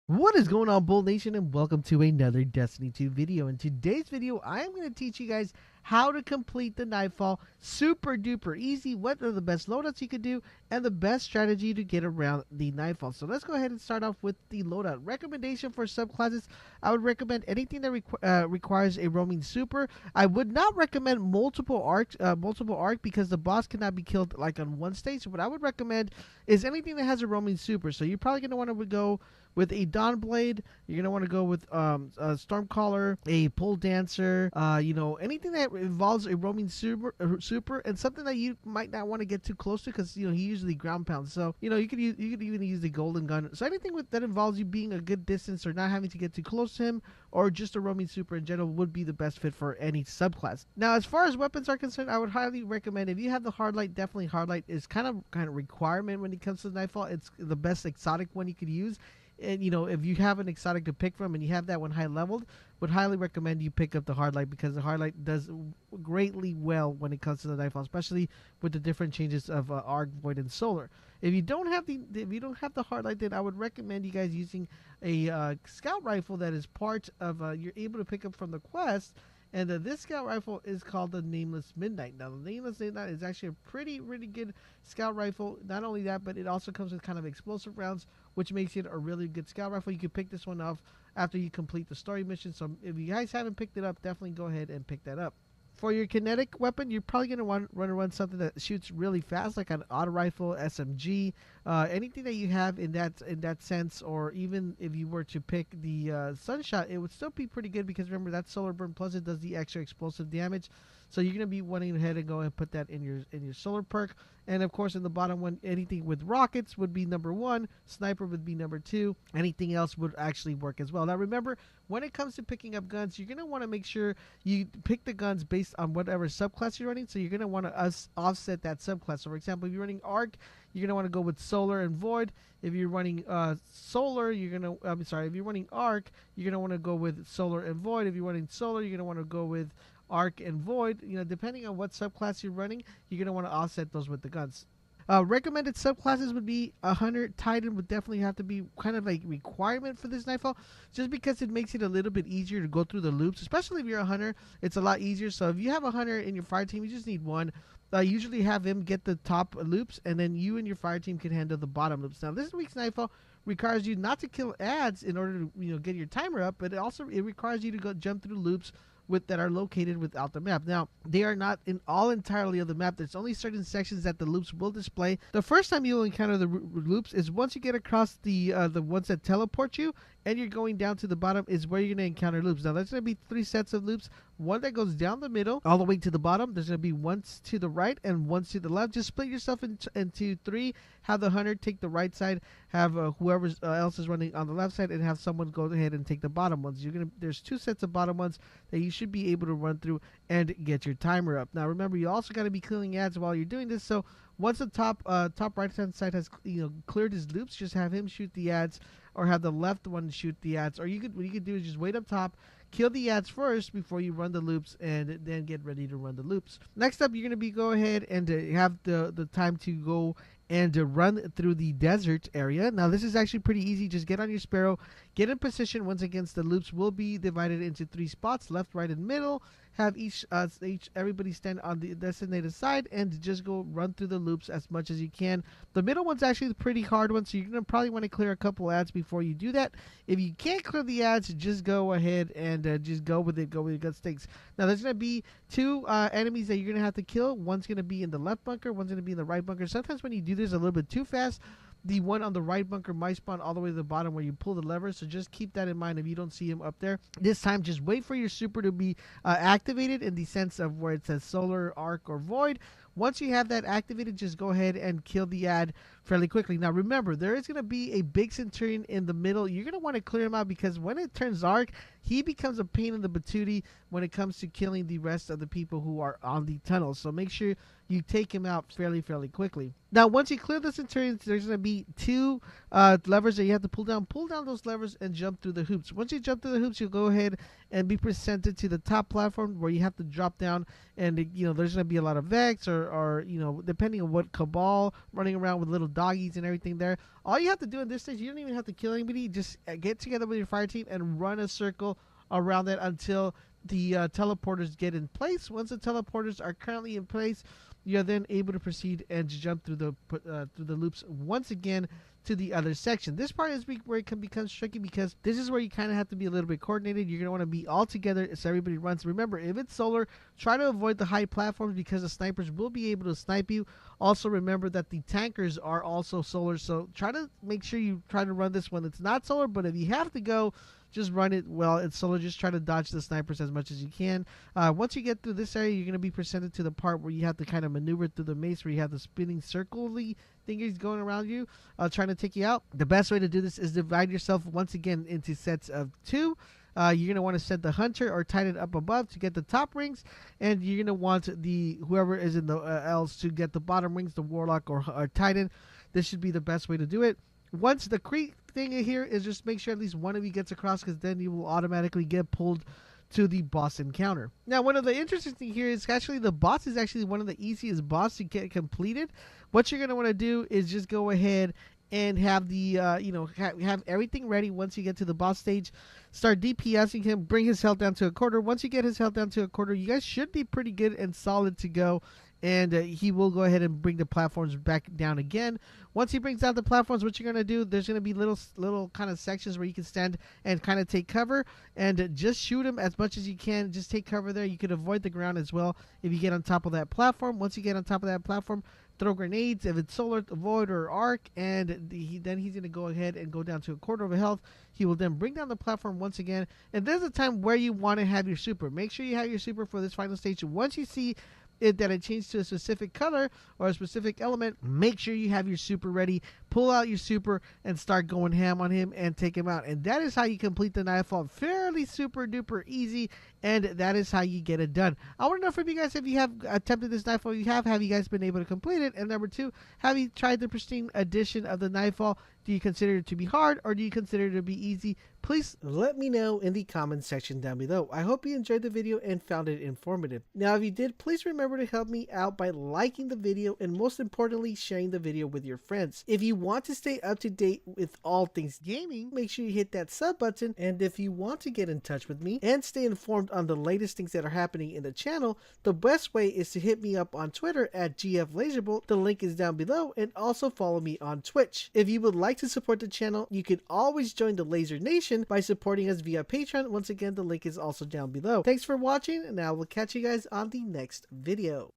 What is going on, Bold Nation, and welcome to another Destiny 2 video. In today's video, I am going to teach you guys how to complete the Nightfall super duper easy, what are the best loadouts you could do, and the best strategy to get around the Nightfall. So let's go ahead and start off with the loadout. Recommendation for subclasses, I would recommend anything that requires a roaming super. I would not recommend multiple arc because the boss cannot be killed like on one stage. So what I would recommend is anything that has a roaming super. So you're probably going to want to go with a Dawnblade. You're gonna want to go with a Stormcaller, a Pole Dancer, anything that involves a roaming super, and something that you might not want to get too close to because he usually ground pounds. So you could even use the Golden Gun. So anything that involves you being a good distance or not having to get too close to him, or just a roaming super in general, would be the best fit for any subclass. Now, as far as weapons are concerned, I would highly recommend, if you have the Hardlight, definitely Hardlight is kind of requirement when it comes to Nightfall. It's the best exotic one you could use. And if you have an exotic to pick from and you have that one high leveled, would highly recommend you pick up the Hardlight, because the Hardlight does greatly well when it comes to the Nightfall, especially with the different changes of Arc, Void, and Solar. If you don't have the Hardlight, then I would recommend you guys using a scout rifle that is part of you're able to pick up from the quest. And this scout rifle is called the Nameless Midnight. Now, the Nameless Midnight is actually a really good scout rifle. Not only that, but it also comes with kind of explosive rounds, which makes it a really good scout rifle. You can pick this one off after you complete the story mission. So if you guys haven't picked it up, definitely go ahead and pick that up. For your kinetic weapon, you're probably going to run something that shoots really fast, like an auto rifle, SMG, anything that you have in that sense. Or even if you were to pick the Sunshot, it would still be pretty good, because remember that Solar Burn Plus, it does the extra explosive damage. So you're going to be wanting ahead and go and put that in your solar perk. And of course, in the bottom one, anything with rockets would be number 1. Sniper would be number 2. Anything else would actually work as well. Now remember, when it comes to picking up guns, you're going to want to make sure you pick the guns based on whatever subclass you're running. So you're going to want to offset that subclass. So for example, if you're running Arc, you're going to want to go with Solar and Void. If you're running Solar, if you're running Arc, you're going to want to go with Solar and Void. If you're running Solar, you're going to want to go with Arc and Void. Depending on what subclass you're running, you're going to want to offset those with the guns. Recommended subclasses would be a Hunter. Titan would definitely have to be kind of a requirement for this Nightfall, just because it makes it a little bit easier to go through the loops. Especially if you're a Hunter, it's a lot easier. So if you have a Hunter in your fire team, you just need one. Usually have him get the top loops, and then you and your fire team can handle the bottom loops. Now, this week's Nightfall requires you not to kill ads in order to get your timer up, but it requires you to go jump through loops that are located without the map. Now, they are not entirely of the map. There's only certain sections that the loops will display. The first time you will encounter the loops is once you get across the ones that teleport you, and you're going down to the bottom, is where you're going to encounter loops. Now, there's going to be 3 sets of loops. One that goes down the middle all the way to the bottom. There's going to be one to the right and one to the left. Just split yourself into 3. Have the Hunter take the right side, have whoever else is running on the left side, and have someone go ahead and take the bottom ones. There's 2 sets of bottom ones that you should be able to run through and get your timer up. Now remember, you also got to be killing ads while you're doing this. So once the top right hand side has cleared his loops, just have him shoot the ads, or have the left one shoot the ads. Or what you could do is just wait up top, kill the ads first before you run the loops, and then get ready to run the loops. Next up, you're going to go ahead and have the time to go and run through the desert area. Now, this is actually pretty easy. Just get on your Sparrow, get in position. Once again, the loops will be divided into 3 spots, left, right, and middle. Have everybody stand on the designated side and just go run through the loops as much as you can. The middle one's actually the pretty hard one, so you're going to probably want to clear a couple ads before you do that. If you can't clear the ads, just go ahead and just go with it. Go with your gut stakes. Now, there's going to be 2 enemies that you're going to have to kill. One's going to be in the left bunker. One's going to be in the right bunker. Sometimes when you do this a little bit too fast, the one on the right bunker might spawn all the way to the bottom where you pull the lever. So just keep that in mind if you don't see him up there. This time, just wait for your super to be activated, in the sense of where it says Solar, Arc, or Void. Once you have that activated, just go ahead and kill the ad fairly quickly. Now remember, there is going to be a big Centurion in the middle. You're going to want to clear him out, because when it turns dark, he becomes a pain in the patootie when it comes to killing the rest of the people who are on the tunnel. So make sure you take him out fairly quickly. Now, once you clear the Centurions, there's going to be 2 levers that you have to pull down. Pull down those levers and jump through the hoops. Once you jump through the hoops, you'll go ahead and be presented to the top platform, where you have to drop down. And there's going to be a lot of Vex, or depending on what Cabal running around with little doggies and everything there. All you have to do in this stage, you don't even have to kill anybody. Just get together with your fire team and run a circle around that until the teleporters get in place. Once the teleporters are currently in place, you're then able to proceed and jump through the loops once again to the other section. This part is where it can become tricky, because this is where you kind of have to be a little bit coordinated. You're going to want to be all together so everybody runs. Remember, if it's solar, try to avoid the high platforms because the snipers will be able to snipe you. Also remember that the tankers are also solar, so try to make sure you try to run this when it's not solar, but if you have to go, just run it well it's solar. Just try to dodge the snipers as much as you can. Once you get through this area, you're going to be presented to the part where you have to kind of maneuver through the maze, where you have the spinning circle-y thingies going around you, trying to take you out. The best way to do this is divide yourself once again into sets of 2. You're going to want to set the hunter or titan up above to get the top rings, and you're going to want the whoever is in the L's to get the bottom rings, the warlock or titan. This should be the best way to do it. Once the creek thing here is, just make sure at least one of you gets across, because then you will automatically get pulled to the boss encounter. Now, one of the interesting things here is actually the boss is actually one of the easiest boss to get completed. What you're going to want to do is just go ahead and have the have everything ready. Once you get to the boss stage, start DPSing him, bring his health down to a quarter. Once you get his health down to a quarter, you guys should be pretty good and solid to go, and he will go ahead and bring the platforms back down again. Once he brings down the platforms, what you're going to do, there's going to be little kind of sections where you can stand and kind of take cover, and just shoot him as much as you can. Just take cover there. You can avoid the ground as well if you get on top of that platform. Once you get on top of that platform, throw grenades if it's solar, void, or arc, and then he's going to go ahead and go down to a quarter of a health. He will then bring down the platform once again, and there's a time where you want to have your super. Make sure you have your super for this final stage. Once you see that it changed to a specific color or a specific element, make sure you have your super ready. Pull out your super and start going ham on him and take him out. And that is how you complete the Nightfall. Fairly super duper easy, and that is how you get it done. I want to know from you guys, if you have attempted this Nightfall, have you guys been able to complete it? And number 2, have you tried the pristine edition of the Nightfall? Do you consider it to be hard, or do you consider it to be easy? Please let me know in the comment section down below. I hope you enjoyed the video and found it informative. Now, if you did, please remember to help me out by liking the video, and most importantly, sharing the video with your friends. If you want to stay up to date with all things gaming, make sure you hit that sub button. And if you want to get in touch with me and stay informed on the latest things that are happening in the channel, the best way is to hit me up on Twitter at GFLaserbolt. The link is down below, and also follow me on Twitch. If you would like to support the channel, you can always join the Laser Nation by supporting us via Patreon. Once again, the link is also down below. Thanks for watching, and I will catch you guys on the next video.